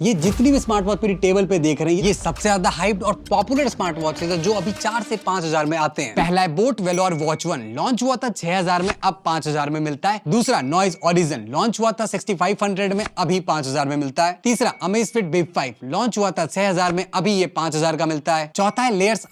ये जितनी भी स्मार्ट वॉच मेरी टेबल पे देख रहे हैं, ये सबसे ज्यादा हाइप्ड और पॉपुलर स्मार्ट वॉचेज है जो अभी 4 से 5,000 में आते हैं। पहला है बोट वेलोर वॉच 1, लॉन्च हुआ था 6,000 में, अब 5,000 में मिलता है। दूसरा नॉइज ओरिजिन, लॉन्च हुआ था 6,500 में, अभी 5,000 में मिलता है। तीसरा अमेज़फिट बिग 5, लॉन्च हुआ था 6,000 में, अभी ये 5,000 का मिलता है। चौथा है लेयर्स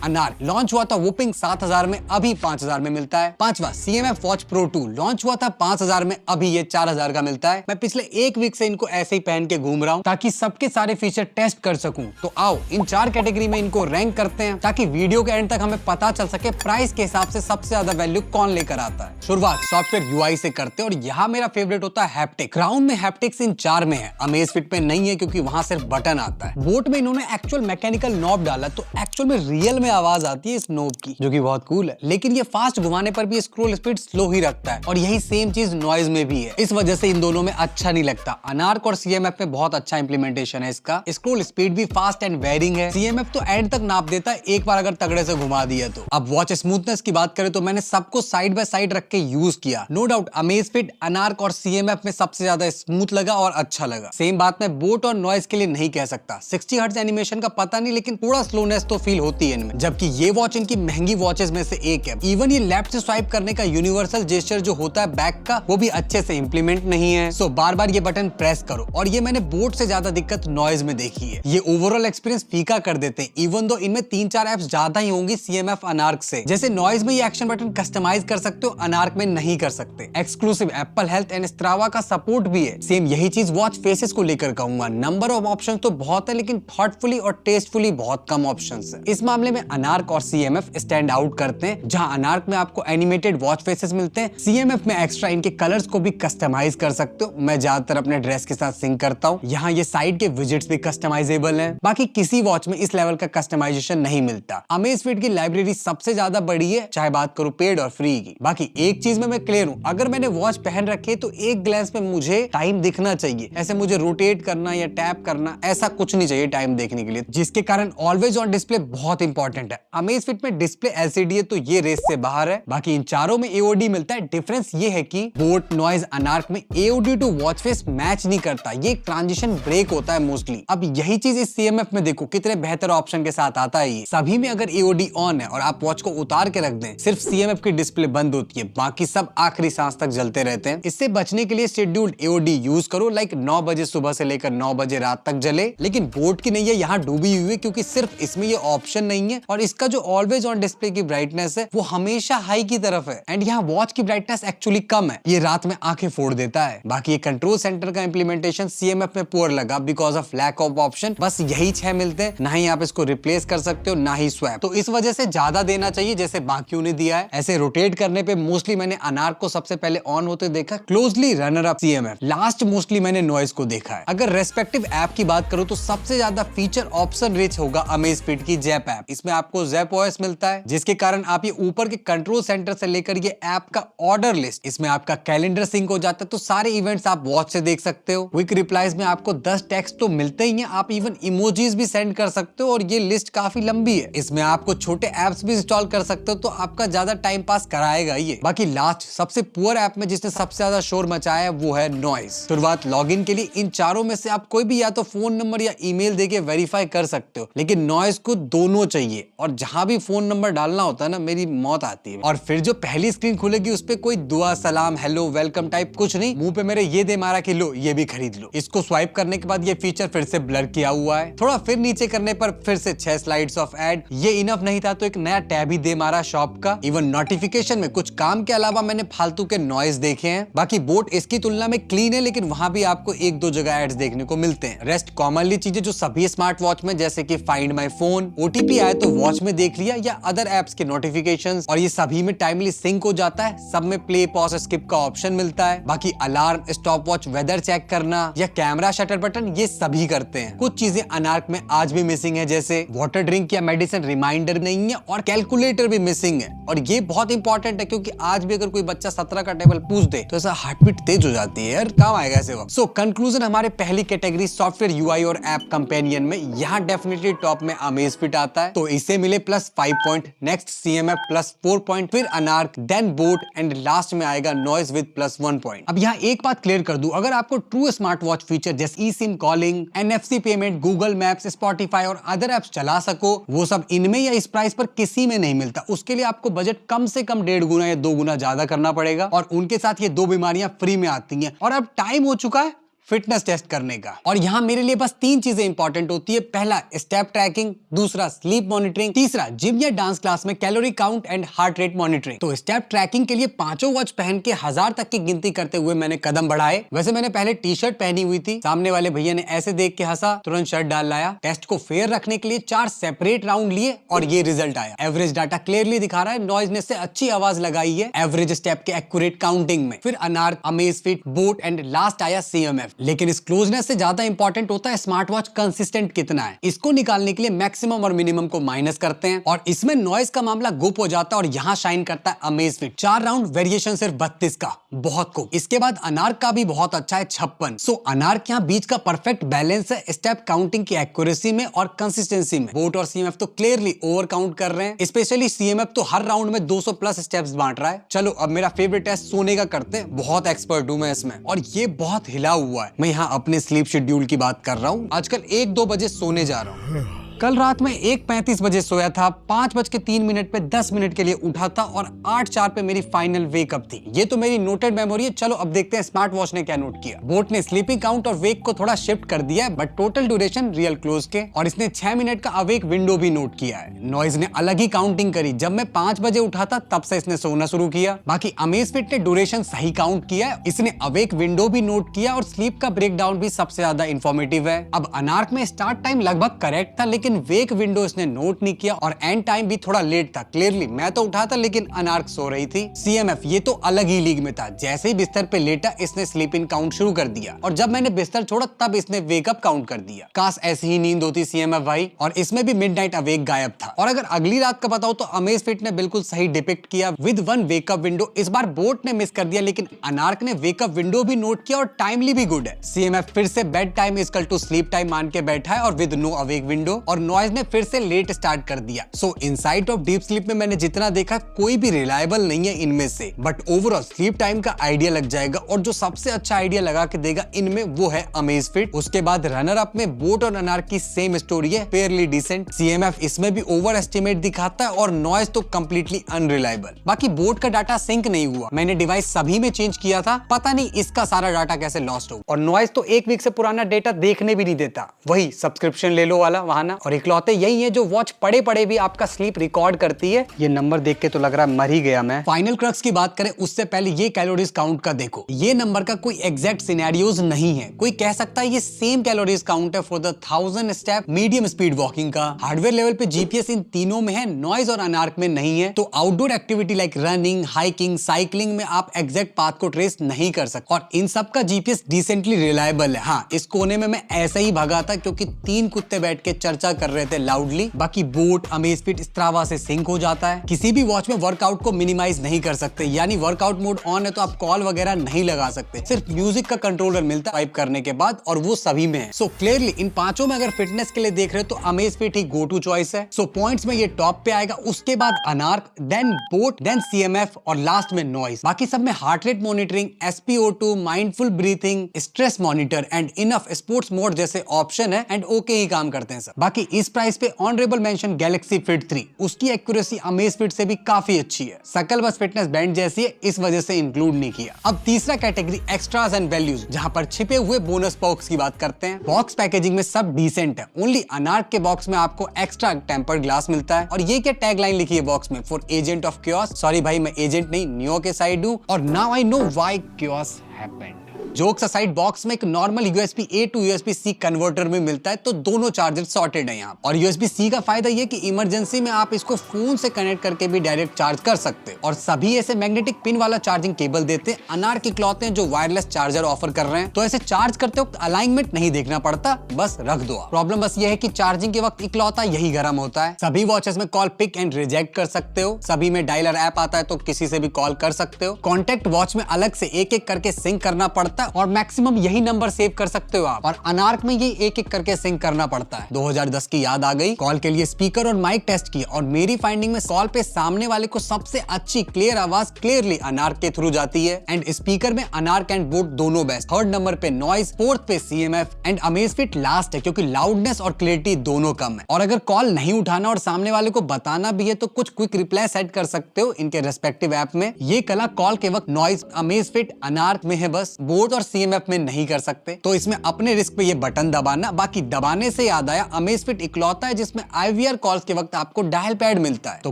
अनार, लॉन्च हुआ था वुपिंग 7,000 में, अभी 5,000 में मिलता है। पांचवा CMF वॉच प्रो 2, लॉन्च हुआ था 5,000 में, अभी ये 4,000 का मिलता है। मैं पिछले एक वीक से इनको ऐसे ही पहन के घूम रहा हूँ ताकि सबके सारे फीचर टेस्ट कर सकूं। तो आओ इन 4 कैटेगरी में इनको रैंक करते हैं ताकि वीडियो के एंड तक हमें पता चल सके प्राइस के हिसाब से सबसे ज्यादा वैल्यू कौन लेकर आता है। शुरुआत सॉफ्टवेयर UI से करते हैं और यहाँ मेरा फेवरेट होता है हैप्टिक। क्राउन में हैप्टिक्स इन 4 में है, अमेज़फिट में नहीं है क्योंकि वहां सिर्फ बटन आता है। बोट में इन्होंने एक्चुअल मैकेनिकल नॉब डाला तो एक्चुअल में रियल में आवाज आती है इस नॉब की, जो कि बहुत कूल है। लेकिन ये फास्ट घुमाने पर भी स्क्रॉल स्पीड स्लो ही रखता है और यही सेम चीज नॉइज में भी है। इस वजह से इन दोनों में अच्छा नहीं लगता। अनार्क और CMF में बहुत अच्छा इंप्लीमेंटेशन है इसका, स्क्रॉल स्पीड भी फास्ट एंड वेरिंग है। CMF तो एंड तक नाप देता है एक बार अगर तगड़े से घुमा दिया तो। अब वॉच स्मूथनेस की बात करें तो मैंने सबको साइड बाय साइड रख के यूज किया। नो डाउट अमेज़फिट, अनार्क और CMF में सबसे ज्यादा स्मूथ लगा और अच्छा लगा। सेम बात मैं बोट और नॉइज के लिए नहीं कह सकता। 60 हर्ट्ज एनिमेशन का पता नहीं, लेकिन थोड़ा स्लोनेस तो फील होती है इनमें। जबकि ये वॉच इनकी महंगी वॉचेस में से एक है। इवन ये लेफ्ट से स्वाइप करने का यूनिवर्सल जेस्चर जो होता है बैक का, वो भी अच्छे से इंप्लीमेंट नहीं है। सो बार बार ये बटन प्रेस करो, और ये मैंने बोट से ज्यादा दिक्कत नॉइज में देखी है। ये ओवरऑल एक्सपीरियंस फीका कर देते हैं, इवन दो इनमें 3-4 एप्स ज्यादा ही होंगी CMF अनार्क से। जैसे नॉइज में ये एक्शन बटन कस्टमाइज कर सकते हो, अनार्क में नहीं कर सकते। Exclusive Apple health and Strava का सपोर्ट भी है। सेम यही चीज वॉच फेसेस को लेकर कहूंगा। नंबर ऑफ ऑप्शन तो बहुत है, लेकिन थॉटफुली और टेस्टफुली बहुत कम ऑप्शन है। इस मामले में अनार्क और CMF स्टैंड आउट करते हैं। जहां अनार्क में आपको एनिमेटेड वॉच फेसेस मिलते हैं, CMF में एक्स्ट्रा इनके कलर्स को भी कस्टमाइज कर सकते हो। मैं ज्यादातर अपने ड्रेस के साथ सिंक करता हूँ। यहाँ ये साइड के विजेट्स भी कस्टमाइजेबल हैं। बाकी किसी वॉच में इस लेवल का कस्टमाइजेशन नहीं मिलता। अमेज़फिट की लाइब्रेरी सबसे ज्यादा बड़ी है, चाहे बात करूं पेड और फ्री की। बाकी एक चीज में मैं क्लियर हूँ, अगर मैंने वॉच पहन रखी है तो एक ग्लांस में मुझे टाइम दिखना चाहिए। ऐसे मुझे रोटेट करना या टैप करना ऐसा कुछ नहीं चाहिए टाइम देखने के लिए, जिसके कारण ऑलवेज ऑन डिस्प्ले बहुत इंपॉर्टेंट है। अमेज़फिट में डिस्प्ले LCD है तो ये रेस से बाहर है। बाकी इन चारों में AOD मिलता है। डिफरेंस ये है कि बोट, नॉइज, अनार्क में AOD to watch face match नहीं करता। ये एक ट्रांजिशन ब्रेक होता है मोस्टली। अब यही चीज इस CMF में देखो कितने बेहतर ऑप्शन के साथ आता है। ये सभी में अगर AOD ऑन है और आप वॉच को उतार के रख दें, सिर्फ CMF की डिस्प्ले बंद होती है, बाकी सब आखिरी सांस तक जलते रहते हैं। इससे बचने के लिए शेड्यूल्ड AOD यूज करो, लाइक 9 बजे सुबह से लेकर 9 बजे रात तक जले। लेकिन बोट की नहीं है, यहाँ डूबी हुई है क्योंकि सिर्फ इसमें ये ऑप्शन नहीं है और इसका जो ऑलवेज ऑन डिस्प्ले की ब्राइटनेस है वो हमेशा हाई की तरफ है एंड यहाँ वॉच की ब्राइटनेस एक्चुअली कम है। ये रात में आंखें फोड़ देता है। बाकी ये कंट्रोल सेंटर का इंप्लीमेंटेशन CMF में पुअर लगा because of lack of option. बस यही 6 मिलते हैं, ना ही आप इसको रिप्लेस कर सकते हो ना ही स्वैप। तो इस वजह से ज्यादा देना चाहिए जैसे बाकियों ने दिया है। ऐसे रोटेट करने पे मोस्टली मैंने अनार्क को सबसे पहले ऑन होते देखा, closely runner up CMF, last mostly मैंने नॉइज को देखा है। अगर रेस्पेक्टिव ऐप की बात करूं तो सबसे ज्यादा फीचर ऑप्शन रिच होगा अमेज़फिट की ज़ैप ऐप। इसमें आपको ज़ैप OS मिलता है, जिसके कारण आप ये ऊपर के कंट्रोल सेंटर से लेकर ये ऐप का ऑर्डर लिस्ट, इसमें आपका कैलेंडर सिंक हो जाता है तो सारे इवेंट्स आप वॉच से देख सकते हो। क्विक रिप्लाईज में आपको 10 टेक्स्ट तो मिलते ही हैं, आप इवन इमोजीज भी सेंड कर सकते हो और ये लिस्ट काफी लंबी है। इसमें आपको छोटे एप्स भी इंस्टॉल कर सकते हो तो आपका ज्यादा टाइम पास कराएगा ये। बाकी लास्ट सबसे पुअर ऐप में जिसने सबसे ज्यादा शोर मचाया है वो है नॉइज। शुरुआत लॉगिन के लिए इन चारों में से आप कोई भी या तो फोन नंबर या ईमेल देके वेरीफाई कर सकते हो, लेकिन नॉइज को दोनों चाहिए और जहां भी फोन नंबर डालना होता है ना, मेरी मौत आती है। और फिर जो पहली स्क्रीन खुलेगी उस पे कोई दुआ, सलाम, हेलो, वेलकम टाइप कुछ नहीं, मुंह पे मेरे ये दे मारा कि लो ये भी खरीद लो। इसको स्वाइप करने के बाद ये फीचर फिर से ब्लर किया हुआ है। थोड़ा फिर नीचे करने पर फिर से 6 स्लाइड्स ऑफ एड। ये इनफ नहीं था तो एक नया टैब ही दे मारा शॉप का। इवन नोटिफिकेशन में कुछ काम के अलावा मैंने फालतू के नॉइज देखे हैं। बाकी बोट इसकी तुलना में क्लीन है, लेकिन वहां भी आपको 1-2 जगह एड्स देखने को मिलते हैं। रेस्ट कॉमनली चीजें जो सभी स्मार्ट वॉच में, जैसे कि फाइंड माई फोन, OTP आए तो वॉच में देख लिया, या अदर एप्स के नोटिफिकेशंस, और ये सभी में टाइमली सिंक हो जाता है। सब में प्ले, पॉज, स्किप का ऑप्शन मिलता है। बाकी alarm, stopwatch, weather check करना या कैमरा शटर बटन, ये सभी करते हैं। कुछ चीजें अनार्क में आज भी मिसिंग है, जैसे वाटर ड्रिंक या मेडिसिन रिमाइंडर नहीं है और कैलकुलेटर भी मिसिंग है। और ये बहुत इंपॉर्टेंट है क्योंकि आज भी अगर कोई बच्चा 17 का टेबल पूछ दे तो ऐसा हार्ट बीट तेज हो जाती है यार, काम आएगा ऐसे वक्त। सो कंक्लूजन, हमारे पहली कैटेगरी सॉफ्टवेयर UI और ऐप कंपेनियन में यहाँ डेफिनेटली टॉप में अमेज़फिट आता है, तो इसे मिले +5 पॉइंट। नेक्स्ट CMF +4 पॉइंट, फिर अनार्क, देन बोट एंड लास्ट में आएगा नॉइज विद +1 पॉइंट। अब यहाँ एक बात क्लियर कर दूं, अगर आपको ट्रू स्मार्ट वॉच फीचर जैसे e SIM calling, NFC payment, Google Maps, Spotify और अदर एप्स चला सको, वो सब इनमें या इस प्राइस पर किसी में नहीं मिलता। उसके लिए आपको बजट कम से कम 1.5 गुना या 2 गुना ज्यादा करना पड़ेगा और उनके साथ ये 2 बीमारियां फ्री में आती हैं। और अब टाइम हो चुका है फिटनेस टेस्ट करने का। और यहां मेरे लिए बस 3 चीजें इंपॉर्टेंट होती है। पहला स्टेप ट्रैकिंग, दूसरा स्लीप मॉनिटरिंग, तीसरा जिम या डांस क्लास में calorie count and heart rate monitoring. तो स्टेप ट्रैकिंग के लिए 5 वॉच पहन के 1000 तक की गिनती करते हुए मैंने कदम बढ़ाए। वैसे मैंने पहले टी-शर्ट पहनी हुई थी, सामने वाले भैया ने ऐसे देख के हंसा, तुरंत शर्ट डाल लाया। टेस्ट को फेयर रखने के लिए 4 सेपरेट राउंड लिए और ये रिजल्ट आया। एवरेज डाटा क्लियरली दिखा रहा है, नॉइजनेस से अच्छी आवाज लगाई है एवरेज स्टेप के एक्यूरेट काउंटिंग में। फिर अनार्क, अमेजफिट, बोट एंड लास्ट आया CMF। लेकिन इस क्लोजनेस से ज्यादा इंपॉर्टेंट होता है स्मार्ट वॉच कंसिस्टेंट कितना है। इसको निकालने के लिए मैक्सिमम और मिनिमम को माइनस करते हैं और इसमें नॉइज का मामला गुप हो जाता है और यहाँ शाइन करता है अमेजफिट। 4 राउंड वेरिएशन सिर्फ 32 का, बहुत को। इसके बाद अनार्क का भी बहुत अच्छा है 56। सो अनार्क यहाँ बीच का परफेक्ट बैलेंस है स्टेप काउंटिंग की एक्यूरेसी में और कंसिस्टेंसी में। बोट और CMF तो क्लियरली ओवर काउंट कर रहे हैं, स्पेशली CMF तो हर राउंड में 200 प्लस स्टेप्स बांट रहा है। चलो अब मेरा फेवरेट टेस्ट सोने का करते हैं, बहुत एक्सपर्ट हूं मैं इसमें और ये बहुत हिला हुआ है। मैं यहाँ अपने स्लीप शेड्यूल की बात कर रहा हूँ। आजकल 1-2 बजे सोने जा रहा हूँ। कल रात में 1:35 बजे सोया था, 5:03 पे 10 मिनट के लिए उठा था और 8:04 पे मेरी फाइनल वेकअप थी। ये तो मेरी नोटेड मेमोरी है। चलो अब देखते हैं स्मार्ट वॉच ने क्या नोट किया। बोट ने स्लीपिंग काउंट और वेक को थोड़ा शिफ्ट कर दिया है, but total duration real close के, और इसने 6 मिनट का अवेक विंडो भी नोट किया है। नॉइज ने अलग ही काउंटिंग करी, जब मैं 5 बजे उठा था तब से इसने सोना शुरू किया। बाकी अमेजफिट ने ड्यूरेशन सही काउंट किया है, इसने अवेक विंडो भी नोट किया और स्लीप का ब्रेकडाउन भी सबसे ज्यादा इंफॉर्मेटिव है। अब अनार्क में स्टार्ट टाइम लगभग करेक्ट था, लेकिन वेक विंडो इसने नोट नहीं किया और एंड टाइम भी थोड़ा लेट था। क्लियरली मैं तो उठा था लेकिन अनार्क सो रही थी। CMF ये तो अलग ही लीग में था, जैसे ही बिस्तर पे लेटा इसने स्लीप इन काउंट शुरू कर दिया और जब मैंने बिस्तर छोड़ा तब इसने वेकअप काउंट कर दिया। काश ऐसी ही नींद होती CMF भाई। और इसमें भी मिडनाइट अवेक गायब था। और अगर अगली रात का बताऊं तो अमेजफिट ने बिल्कुल सही डिपिक्ट किया विद 1 वेकअप विंडो। इस बार बोट ने मिस कर दिया, लेकिन अनार्क ने वेकअप विंडो भी नोट किया और टाइमली भी गुड है। CMF फिर से bedtime equal to sleep time मान के बैठा है और विद नो अवेक विंडो, और नॉइज ने फिर से लेट स्टार्ट कर दिया। So instead of deep sleep में मैंने जितना देखा कोई भी रिलायबल नहीं है इनमें से, बट ओवरऑल स्लीप टाइम का आइडिया लग जाएगा और जो सबसे अच्छा आइडिया लगा के देगा इनमें वो है अमेजफिट। उसके बाद रनर अप में बोट और अनार्क की सेम स्टोरी है, फेयरली डिसेंट। CMF इसमें भी ओवर एस्टिमेट दिखाता है और नॉइज तो कंप्लीटली अनरिलायबल। बाकी बोट का डाटा सिंक नहीं हुआ, मैंने डिवाइस सभी में चेंज किया था, पता नहीं इसका सारा डाटा कैसे लॉस्ट हो। और नॉइज तो 1 वीक से पुराना डेटा देखने भी नहीं देता, वही सब्सक्रिप्शन ले लो वाला वहां ना। और इकलौते यही है जो वॉच पड़े पड़े भी आपका स्लीप रिकॉर्ड करती है। ये नंबर देख के तो लग रहा है मर ही गया मैं। फाइनल क्रक्स की बात करें उससे पहले ये कैलोरीज काउंट का देखो। ये नंबर का कोई एग्जैक्ट सिनेरियोज नहीं है, कोई कह सकता है ये सेम कैलोरीज काउंट है for the 1000 step medium speed walking का। हार्डवेयर लेवल पे GPS इन तीनों में है, नॉइज और अनार्क में नहीं है। तो outdoor activity like running, hiking, cycling में आप एग्जैक्ट पाथ को ट्रेस नहीं कर सकते और इन सब का GPS डिसेंटली रिलायबल है। हाँ, इस कोने में मैं ऐसा ही भागा था क्योंकि 3 कुत्ते बैठ के चर्चा कर रहे थे लाउडली। बाकी बोट, अमेजफिट स्ट्रावा से सिंक हो जाता है। किसी भी वॉच में वर्कआउट को मिनिमाइज नहीं कर सकते, यानी वर्कआउट मोड ऑन है तो आप कॉल वगैरह नहीं लगा सकते, सिर्फ म्यूजिक का कंट्रोलर मिलता है स्वाइप करने के बाद और वो सभी में है। सो क्लियरली इन पांचों में अगर फिटनेस के लिए देख रहे हो तो अमेजफिट ही गो टू चॉइस है। सो पॉइंट्स में ये टॉप पे आएगा, उसके बाद अनार्क, देन बोट, देन CMF और लास्ट में नॉइज। बाकी सब में heart rate monitoring, SpO2, mindful breathing, stress monitor and enough sports mode जैसे ऑप्शन है एंड ओके ही काम करते हैं सब। बाकी इस प्राइस पे ऑनरेबल मेंशन गैलेक्सी फिट 3, उसकी एक्यूरेसी अमेजफिट से भी काफी अच्छी है। शकल बस फिटनेस बैंड जैसी है, इस वजह से इंक्लूड नहीं किया। अब तीसरा कैटेगरी एक्स्ट्रास एंड वैल्यूज, जहां पर छिपे हुए बोनस पर्क्स की बात करते हैं। बॉक्स पैकेजिंग में सब डिसेंट है, ओनली अनार्क के बॉक्स में आपको एक्स्ट्रा टेम्पर्ड ग्लास मिलता है। और ये क्या टैगलाइन लिखी है बॉक्स में, for agent of chaos. Sorry भाई, मैं एजेंट नहीं नियो के साइड हूं और now I know why chaos happened. Jokes aside, box में एक normal USB A to USB C converter में मिलता है, तो दोनों चार्जर सॉर्टेड है यहाँ। और USB C का फायदा ये कि इमरजेंसी में आप इसको फोन से कनेक्ट करके भी डायरेक्ट चार्ज कर सकते हैं। और सभी ऐसे मैग्नेटिक पिन वाला चार्जिंग केबल देते हैं। अनार्क इकलौते हैं जो वायरलेस चार्जर ऑफर कर रहे हैं, तो ऐसे चार्ज करते वक्त अलाइनमेंट नहीं देखना पड़ता, बस रख दो। प्रॉब्लम बस ये है कि चार्जिंग के वक्त इकलौता यही गर्म होता है। सभी वॉचेस में कॉल पिक एंड रिजेक्ट कर सकते हो, सभी में डायलर ऐप आता है तो किसी से भी कॉल कर सकते हो। कॉन्टेक्ट वॉच में अलग से एक एक करके सिंक करना पड़ता है जाता है और मैक्सिमम यही नंबर सेव कर सकते हो आप। और अनार्क में ये एक एक करके सिंक करना पड़ता है। 2010 की याद आ गई, कॉल के लिए स्पीकर और माइक टेस्ट किया और मेरी फाइंडिंग में कॉल पे सामने वाले को सबसे अच्छी क्लियर आवाज क्लियरली अनार्क के थ्रू जाती है। एंड स्पीकर में अनार्क एंड बोट दोनों बेस्ट। थर्ड नंबर पे नॉइज, फोर्थ पे CMF एंड अमेजफिट लास्ट है क्योंकि लाउडनेस और क्लियरिटी दोनों कम है। और अगर कॉल नहीं उठाना और सामने वाले को बताना भी है तो कुछ क्विक रिप्लाई सेट कर सकते हो इनके रेस्पेक्टिव ऐप में। ये कला कॉल के वक्त नॉइज, अमेजफिट, अनार्क में है बस, बोट और CMF में नहीं कर सकते। तो इसमें अपने रिस्क पे ये बटन दबाना। बाकी दबाने से याद आया, अमेजफिट इकलौता है जिसमें IVR कॉल्स के वक्त आपको डायल पैड मिलता है। तो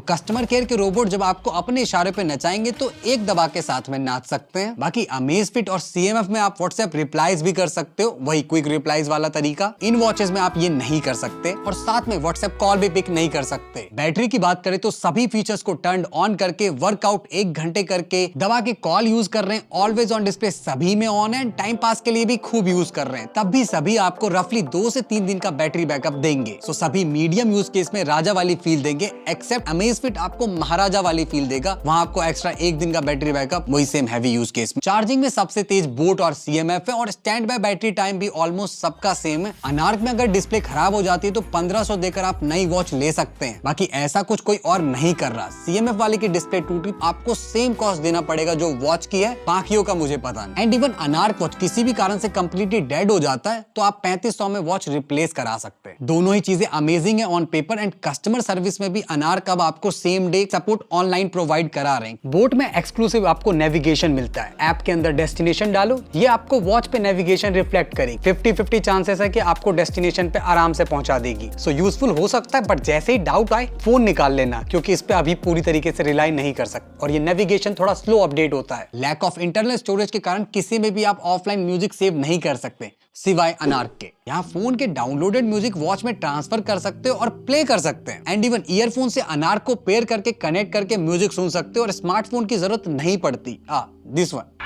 कस्टमर केयर के रोबोट जब आपको अपने इशारे पे नचाएंगे तो एक दबा के साथ में नाच सकते हैं। बाकी अमेजफिट और CMF में आप व्हाट्सएप रिप्लाईज भी कर सकते हो, वही क्विक रिप्लाईज वाला तरीका। इन वॉचेस में आप ये नहीं कर सकते और साथ में व्हाट्सएप कॉल भी पिक नहीं कर सकते। बैटरी की बात करें तो सभी फीचर्स को टर्न ऑन करके वर्कआउट 1 घंटे करके दबा के कॉल यूज कर रहे हैं। ऑलवेज ऑन डिस्प्ले सभी में ऑन है। टाइम पास के लिए भी खूब यूज कर रहे हैं, तब भी सभी आपको रफली 2 से 3 दिन का बैटरी बैकअप देंगे। सो सभी मीडियम यूज केस में राजा वाली फील देंगे, एक्सेप्ट अमेजफिट आपको महाराजा वाली फील देगा। वहां आपको एक्स्ट्रा 1 दिन का बैटरी बैकअप, वही सेम हैवी यूज केस में। चार्जिंग में सबसे तेज बोट और CMF है और स्टैंड बाय बैटरी टाइम भी ऑलमोस्ट सबका सेम है। अनार्क में अगर डिस्प्ले खराब हो जाती है तो 1500 देकर आप नई वॉच ले सकते हैं। बाकी ऐसा कुछ कोई और नहीं कर रहा। CMF वाले की डिस्प्ले टूटी, आपको सेम कॉस्ट देना पड़ेगा जो वॉच की है, बाकियों का मुझे पता नहीं। एंड इवन अनार्क वॉच किसी भी कारण से कंप्लीटली डेड हो जाता है तो आप 3500 में वॉच रिप्लेस करा सकते हैं। दोनों ही चीजें अमेजिंग है on paper. And customer service में भी अनार्क अब आपको same day support online provide करा रहे हैं। बोट में एक्सक्लूसिव आपको नेविगेशन मिलता है। ऐप के अंदर डेस्टिनेशन डालो, ये आपको वॉच पे नेविगेशन रिफ्लेक्ट करेगी। 50-50 चांसेस है कि आपको डेस्टिनेशन पे आराम से पहुंचा देगी। सो यूजफुल हो सकता है, बट जैसे ही डाउट आए फोन निकाल लेना क्योंकि इस पे अभी पूरी तरीके से रिलाई नहीं कर सकते और ये नेविगेशन थोड़ा स्लो अपडेट होता है। लैक ऑफ इंटरनल स्टोरेज के कारण किसी में भी आप ऑफलाइन म्यूजिक सेव नहीं कर सकते सिवाय अनार्क के। यहाँ फोन के डाउनलोडेड म्यूजिक वॉच में ट्रांसफर कर सकते हो और प्ले कर सकते हैं। एंड इवन ईयरफोन से अनार्क को पेयर करके कनेक्ट करके म्यूजिक सुन सकते हो और स्मार्टफोन की जरूरत नहीं पड़ती। This one.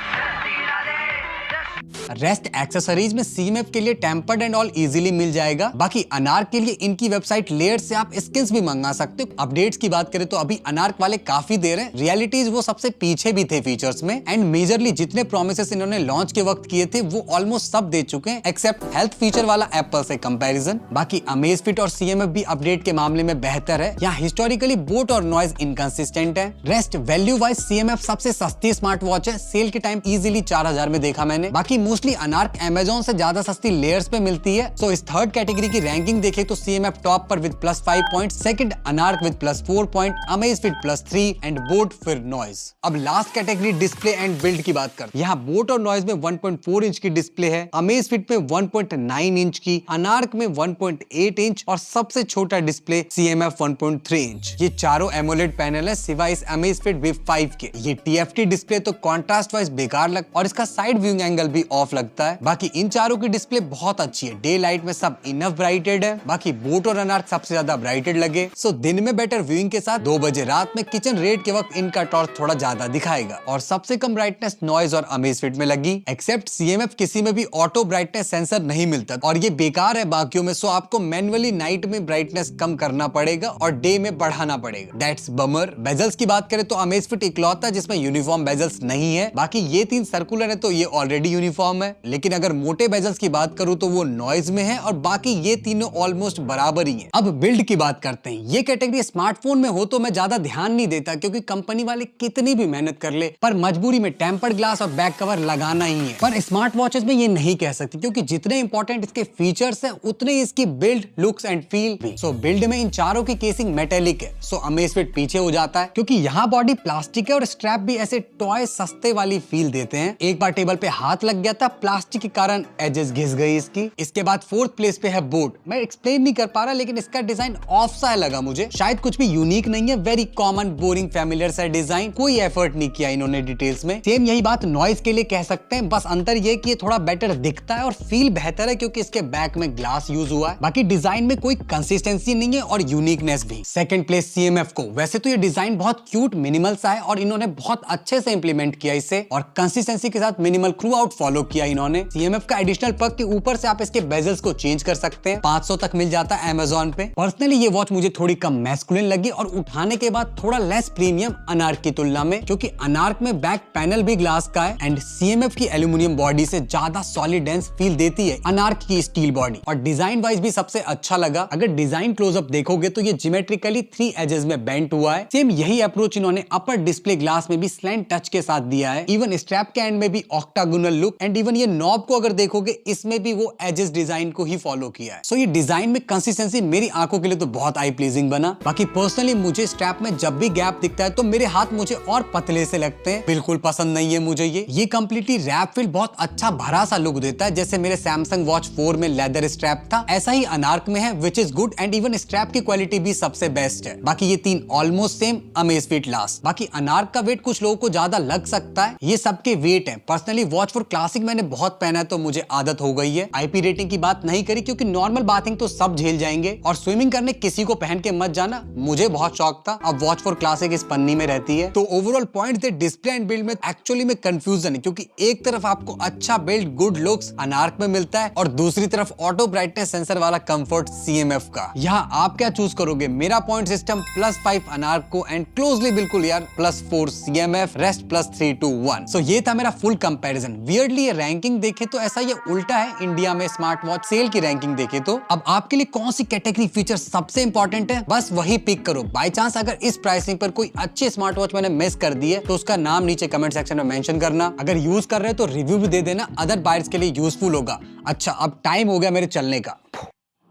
रेस्ट एक्सेसरीज में CMF के लिए टेम्पर्ड एंड ऑल इजीली मिल जाएगा। बाकी अनार्क के लिए इनकी वेबसाइट लेयर से आप स्किन्स भी मंगा सकते हो। अपडेट्स की बात करें तो अभी अनार्क वाले काफी देर है, रियलिटीज वो सबसे पीछे भी थे फीचर्स में। एंड मेजरली जितने प्रोमिसेस इन्होंने लॉन्च के वक्त किए थे वो ऑलमोस्ट सब दे चुके हैं एक्सेप्ट हेल्थ फीचर वाला एप्पल से कंपैरिजन। बाकी अमेजफिट और CMF भी अपडेट के मामले में बेहतर है। यहाँ हिस्टोरिकली बोट और नॉइज इनकंसिस्टेंट है। रेस्ट वैल्यू वाइज CMF सबसे सस्ती स्मार्ट वॉच है। सेल के टाइम इजीली 4000 में देखा मैंने। बाकी मोस्टली अनार्क Amazon से ज्यादा सस्ती लेयर्स पे मिलती है। सो इस थर्ड कैटेगरी की रैंकिंग देखें तो CMF टॉप पर with +5 point, second Anarc with +4 point, Amazfit +3 and boAt फिर नॉइज। अब last category display and build की बात करते हैं। यहाँ बोट और नॉइज में 1.4 इंच की डिस्प्ले है, अमेजफिट में 1.9 इंच की, अनार्क में 1.8 इंच और सबसे छोटा डिस्प्ले CMF 1.3 इंच। ये चारों एमोलेड पैनल है सिवाय इस अमेजफिट Vive 5 के। ये TFT डिस्प्ले तो कॉन्ट्रास्ट वाइज बेकार लगता और इसका साइड व्यूइंग एंगल भी ऑफ लगता है। बाकी इन चारों की डिस्प्ले बहुत अच्छी है, डे लाइट में सब इनफ ब्राइटेड है। बाकी बोट और अनार्क सबसे ज्यादा ब्राइटेड लगे। सो दिन में बेटर व्यूइंग के साथ 2 बजे रात में किचन रेड के वक्त इनका टॉर्च थोड़ा ज्यादा दिखाएगा। और सबसे कम ब्राइटनेस नॉइज और अमेजफिट में लगी। एक्सेप्ट CMF किसी में भी ऑटो ब्राइटनेस सेंसर नहीं मिलता और ये बेकार है बाकियों में। सो आपको मैनुअली नाइट में ब्राइटनेस कम करना पड़ेगा और डे में बढ़ाना पड़ेगा। That's bummer. बेजल्स की बात करें तो अमेजफिट इकलौता जिसमें यूनिफॉर्म बेजल्स नहीं है। बाकी ये 3 सर्कुलर है तो ये ऑलरेडी यूनिफॉर्म है। लेकिन अगर मोटे बेजल्स की बात करूं तो वो नॉइज में है और बाकी ये तीनों ऑलमोस्ट बराबर ही हैं। अब बिल्ड की बात करते हैं। ये कैटेगरी स्मार्टफोन में हो तो मैं ज्यादा ध्यान नहीं देता क्योंकि कंपनी वाले कितनी भी मेहनत कर ले पर मजबूरी में टेम्पर्ड ग्लास और बैक कवर लगाना ही है। पर स्मार्ट वॉचेस में ये नहीं कह सकती क्योंकि जितने इंपॉर्टेंट इसके फीचर्स है उतने इसकी बिल्ड, लुक्स एंड फील भी। सो बिल्ड में इन चारों की केसिंग मेटेलिक है। सो अमेजफिट पीछे हो जाता है क्योंकि यहाँ बॉडी प्लास्टिक है और स्ट्रैप भी ऐसे टॉय सस्ते वाली फील देते हैं। एक बार टेबल पे हाथ लग गया था, प्लास्टिक के कारण एजेस घिस गई इसकी। इसके बाद 4th प्लेस पे है बोट। मैं एक्सप्लेन नहीं कर पा रहा लेकिन इसका डिजाइन ऑफ सा लगा मुझे। शायद कुछ भी यूनिक नहीं है, वेरी कॉमन बोरिंग फैमिलियर सा डिजाइन, कोई एफर्ट नहीं किया इन्होंने डिटेल्स में। सेम यही बात नॉइज के लिए कह सकते हैं, बस अंतर ये कि ये थोड़ा बेटर दिखता है और फील बेहतर है क्योंकि इसके बैक में ग्लास यूज हुआ है। बाकी डिजाइन में कोई कंसिस्टेंसी नहीं है और यूनिकनेस भी। सेकंड प्लेस CMF को। वैसे तो ये डिजाइन बहुत क्यूट मिनिमल सा है और इन्होंने बहुत अच्छे से इंप्लीमेंट किया इसे और कंसिस्टेंसी के साथ मिनिमल थ्रू आउट फॉलो किया इन्होंने। CMF का एडिशनल पर्क के ऊपर से आप इसके बेजल्स को चेंज कर सकते हैं। 500 तक मिल जाता है Amazon पे। पर्सनली ये वॉच मुझे थोड़ी कम मैस्कुलिन लगी और उठाने के बाद थोड़ा लेस प्रीमियम अनार्क की तुलना में, क्योंकि अनार्क में बैक पैनल भी ग्लास का है एंड CMF की एल्यूमिनियम बॉडी से ज्यादा सॉलिड डेंस फील देती है अनार्क की स्टील बॉडी। और डिजाइन वाइज भी सबसे अच्छा लगा। अगर डिजाइन क्लोजअप देखोगे तो ये जियोमेट्रिकली 3 एजेस में बेंट हुआ है। सेम यही अप्रोच इन्होंने अपर डिस्प्ले ग्लास में भी स्लैंट टच के साथ दिया है। इवन स्ट्रैप के एंड में भी ऑक्टागोनल लुक एंड इवन ये नॉब को अगर देखोगे इसमें भी वो एजेस डिजाइन को ही फॉलो किया है। सो ये डिजाइन में कंसिस्टेंसी मेरी आंखों के लिए तो बहुत आई प्लीजिंग बना। बाकी पर्सनली मुझे स्ट्रैप में जब भी गैप दिखता है तो मेरे हाथ मुझे और पतले से लगते हैं, बिल्कुल पसंद नहीं है मुझे ये कंप्लीटली रैप फील बहुत अच्छा भरा सा लुक देता है। जैसे मेरे सैमसंग वॉच 4 में लेदर स्ट्रैप था, ऐसा ही अनार्क में है, which is good and even strap की क्वालिटी भी सबसे बेस्ट है। बाकी ये 3 ऑलमोस्ट सेम, अमेज़फिट लास्ट। बाकी अनार्क का वेट कुछ लोगों को ज्यादा लग सकता है, ये सबके वेट है। पर्सनली वॉच 4 क्लासिक मैंने बहुत पहना है तो मुझे आदत हो गई है। IP रेटिंग की बात नहीं करी क्योंकि नॉर्मल बाथिंग तो सब झेल जाएंगे और स्विमिंग करने किसी को पहन के मत जाना, मुझे बहुत शौक था। अब वॉच 4 क्लासिक इस पन्नी में रहती है। तो ओवरऑल पॉइंट थे डिस्प्ले एंड बिल्ड में एक्चुअली में कंफ्यूजन है, क्योंकि एक तरफ आपको अच्छा बिल्ड गुड लुक्स अनार्क में मिलता है और दूसरी तरफ ऑटो ब्राइटनेस सेंसर वाला कंफर्ट CMF का। यहाँ आप क्या चूज करोगे? मेरा पॉइंट सिस्टम +5 अनार्क को एंड क्लोजली बिल्कुल यार +4 CMF, रेस्ट +3 to 1। सो ये था मेरा फुल कंपैरिजन। वियर्डली ये रैंकिंग देखे तो ऐसा ये उल्टा है इंडिया में स्मार्ट वॉच सेल की रैंकिंग देखे तो। अब आपके लिए कौन सी कैटेगरी फीचर सबसे इंपॉर्टेंट है, बस वही पिक करो। बाय चांस अगर इस प्राइसिंग पर कोई अच्छे स्मार्ट वॉच मैंने मिस कर दी है तो उसका नाम नीचे कमेंट सेक्शन में मेंशन करना। अगर यूज कर रहे हो तो रिव्यू भी दे देना, अदर बायर्स के लिए यूजफुल होगा। अच्छा अब टाइम हो गया मेरे चलने का।